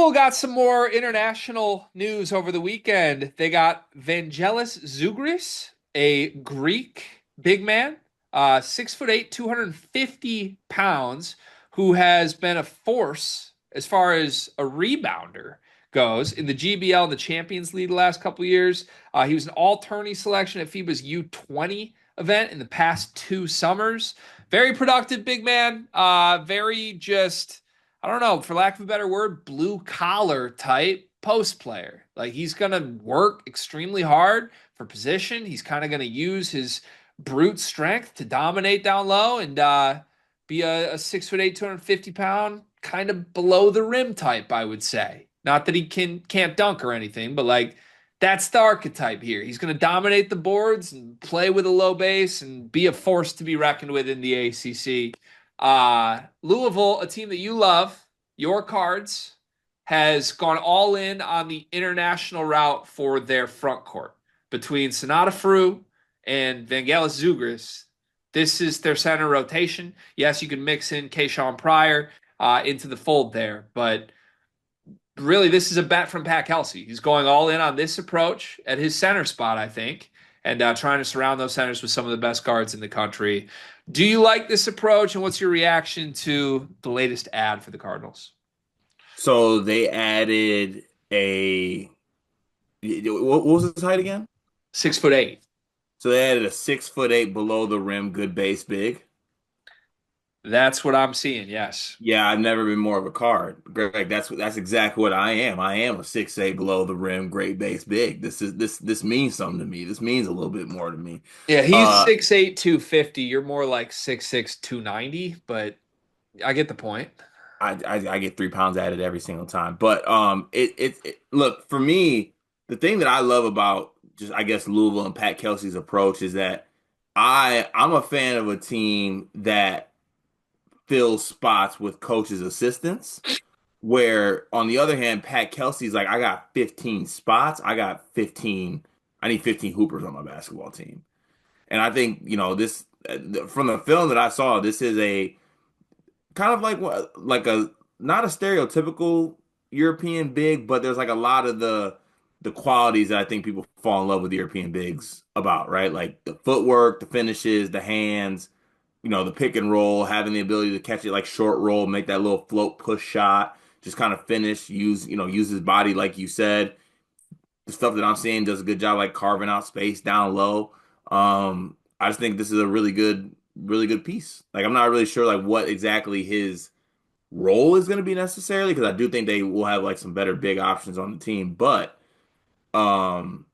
Louisville got some more international news over the weekend. They got Vangelis Zougris, a Greek big man, 6'8", 250 pounds, who has been a force as far as a rebounder goes in the GBL and the Champions League the last couple of years. He was an all-tourney selection at FIBA's U20 event in the past 2 summers. Very productive big man. Very just, I don't know, for lack of a better word, blue collar type post player. Like he's going to work extremely hard for position. He's kind of going to use his brute strength to dominate down low and be a 6'8", 250 pound kind of below the rim type, I would say. Not that he can't dunk or anything, but like that's the archetype here. He's going to dominate the boards and play with a low base and be a force to be reckoned with in the ACC. Louisville, a team that you love, your Cards, has gone all in on the international route for their front court. Between Sonata Frew and Vangelis Zougris, this is their center rotation. Yes, you can mix in Keyshawn Pryor into the fold there, but really this is a bet from Pat Kelsey. He's going all in on this approach at his center spot, I think, and trying to surround those centers with some of the best guards in the country. Do you like this approach, and what's your reaction to the latest ad for the Cardinals? So they added what was his height again? 6'8". So they added a 6'8" below the rim, good base big. That's what I'm seeing. Yes. Yeah, I've never been more of a card. Greg, that's exactly what I am. I am a 6'8" below the rim, great base big. This means something to me. This means a little bit more to me. Yeah, he's Uh 6'8", 250. You're more like 6'6", 290, but I get the point. I get 3 pounds added every single time. But look, for me, the thing that I love about just I guess Louisville and Pat Kelsey's approach is that I'm a fan of a team that fills spots with coaches' assistants. Where on the other hand, Pat Kelsey's like, I got 15 spots. I need 15 hoopers on my basketball team. And I think, this from the film that I saw, this is a kind of like a not a stereotypical European big, but there's like a lot of the qualities that I think people fall in love with European bigs about, right? Like the footwork, the finishes, the hands, the pick and roll, having the ability to catch it like short roll, make that little float push shot, just kind of finish, use his body like you said. The stuff that I'm seeing does a good job like carving out space down low. I just think this is a really good piece. Like I'm not really sure like what exactly his role is going to be necessarily because I do think they will have like some better big options on the team, but um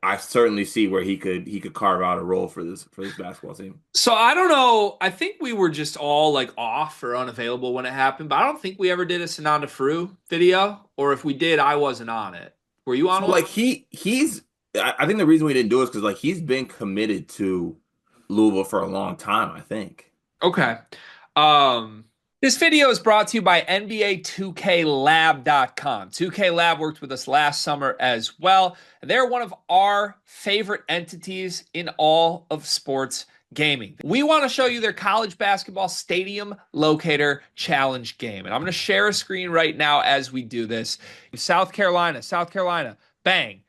I certainly see where he could carve out a role for this basketball team. So I don't know. I think we were just all like off or unavailable when it happened, but I don't think we ever did a Sananda Frew video, or if we did, I wasn't on it. Were you on So one? like I think the reason we didn't do it is because like he's been committed to Louisville for a long time, I think. Okay. Um, this video is brought to you by NBA2KLab.com. 2K Lab worked with us last summer as well. And they're one of our favorite entities in all of sports gaming. We want to show you their college basketball stadium locator challenge game. And I'm going to share a screen right now as we do this. South Carolina, bang.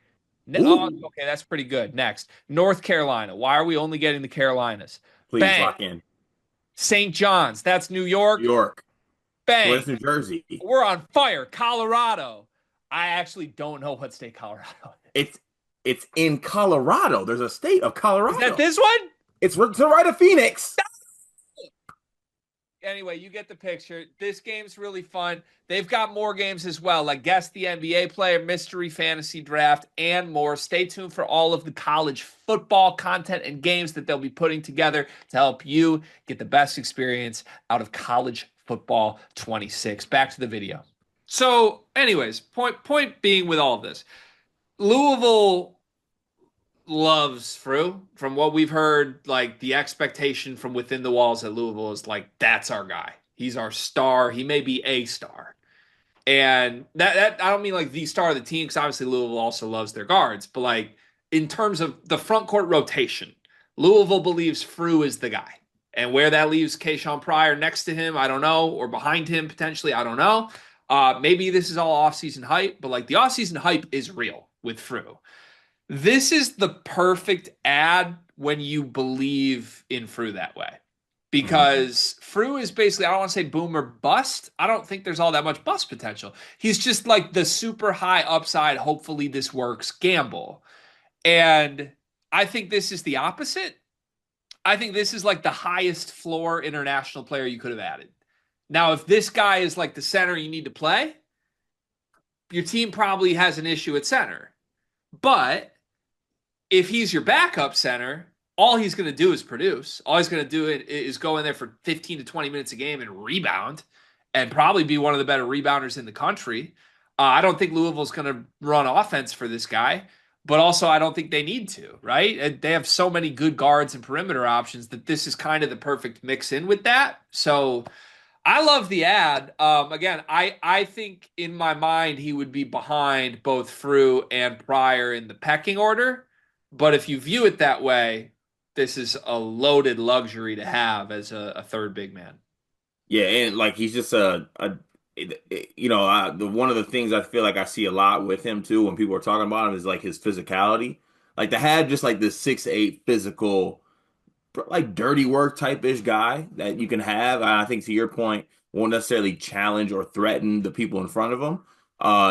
Oh, Ooh, okay, that's pretty good. Next, North Carolina. Why are we only getting the Carolinas? please Bang. lock in. St. John's. That's New New York. York. Bang. Where's New Jersey? We're on fire. Colorado. I actually don't know what state Colorado is. It's in Colorado. There's a state of Is that Colorado. this one? It's to the right of Phoenix. Anyway, you get the picture. This game's really fun. They've got more games as well, like Guess the NBA Player, Mystery Fantasy Draft, and more. Stay tuned for all of the college football content and games that they'll be putting together to help you get the best experience out of college football 26. Back to the video. So, anyways, point being with all of this, Louisville loves Frew. From what we've heard, like the expectation from within the walls at Louisville is like, that's our guy. He's our star. He may be a star. And that I don't mean like the star of the team, because obviously Louisville also loves their guards, but like in terms of the front court rotation, Louisville believes Frew is the guy. And where that leaves Keyshawn Pryor next to him, I don't know, or behind him potentially, I don't know. Maybe this is all offseason hype, but like the offseason hype is real with Fru. This is the perfect ad when you believe in Fru that way. Mhm. Because Fru is basically, I don't want to say boom or bust. I don't think there's all that much bust potential. He's just like the super high upside, hopefully this works gamble. And I think this is the opposite. I think this is like the highest floor international player you could have added. Now, if this guy is like the center you need to play, your team probably has an issue at center. But if he's your backup center, all he's going to do is produce. All he's going to do is go in there for 15 to 20 minutes a game and rebound and probably be one of the better rebounders in the country. I don't think Louisville's going to run offense for this guy, but also I don't think they need to, right? And they have so many good guards and perimeter options that this is kind of the perfect mix in with that. So I love the ad. Again, I think in my mind he would be behind both Fru and Pryor in the pecking order. But if you view it that way, this is a loaded luxury to have as a third big man. Yeah, and like he's just the one of the things I feel like I see a lot with him too when people are talking about him is like his physicality. Like to have just like this 6'8" physical, like dirty work type ish guy that you can have. I think to your point, won't necessarily challenge or threaten the people in front of him.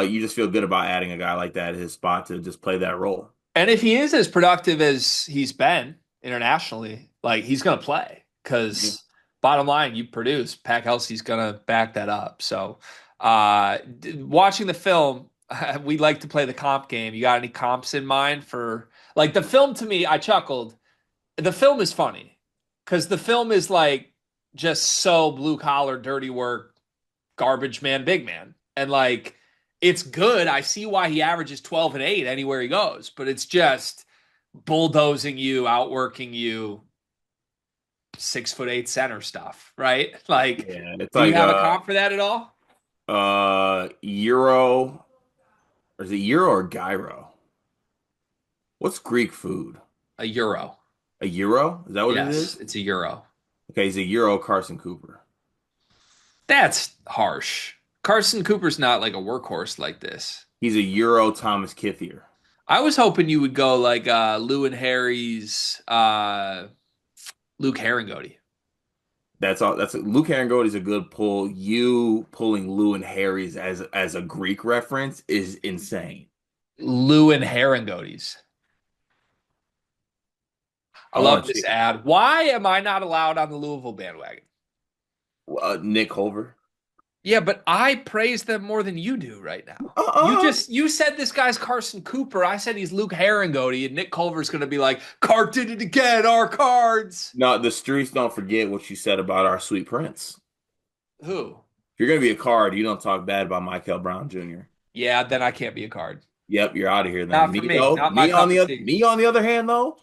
You just feel good about adding a guy like that at his spot to just play that role. And if he is as productive as he's been internationally, like he's going to play Yeah. because bottom line, you produce. Pat Kelsey's going to back that up. So, watching the film, we like to play the comp game. You got any comps in mind for like the film? To me, I chuckled. The film is funny because the film is like just so blue collar, dirty work, garbage man, big man. And like it's good. I see why he averages 12 and 8 anywhere he goes, but it's just bulldozing you, outworking you, 6'8" center stuff, right? Like, Yeah, it's do you like have a comp for that at all? Euro, or is it Euro or Gyro? What's Greek food? A euro. A Euro? Is that what it Yes, is? it's a euro. Okay, he's a Euro Carson Cooper. That's harsh. Carson Cooper's not like a workhorse like this. He's a Euro Thomas Kithier. I was hoping you would go like Lou and Harry's Luke Herringody. That's all. That's Luke Herringode is a good pull. You pulling Lou and Harry's as a Greek reference is insane. Lou and Herringody's. I I love want to this see ad. Why am I not allowed on the Louisville bandwagon? Nick Culver. Yeah, but I praise them more than you do right now. Uh-uh. You said this guy's Carson Cooper. I said he's Luke Herringody, and Nick Culver's gonna be like, Cart did it again, our cards. No, the streets don't forget what you said about our sweet prince. Who? If you're gonna be a card, you don't talk bad about Michael Brown Jr. Yeah, then I can't be a card. Yep, you're out of here then. Not for Me me. though, Not my cup of tea. me on the other hand though,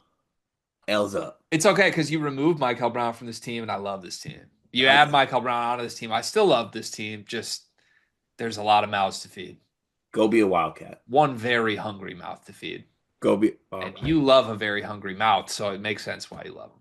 L's up. It's okay because you removed Michael Brown from this team, and I love this team. You I add Michael Brown onto this team. I still love this team. Just there's a lot of mouths to feed. Go be a Wildcat. One very hungry mouth to feed. Go be all And right. you love a very hungry mouth, so it makes sense why you love him.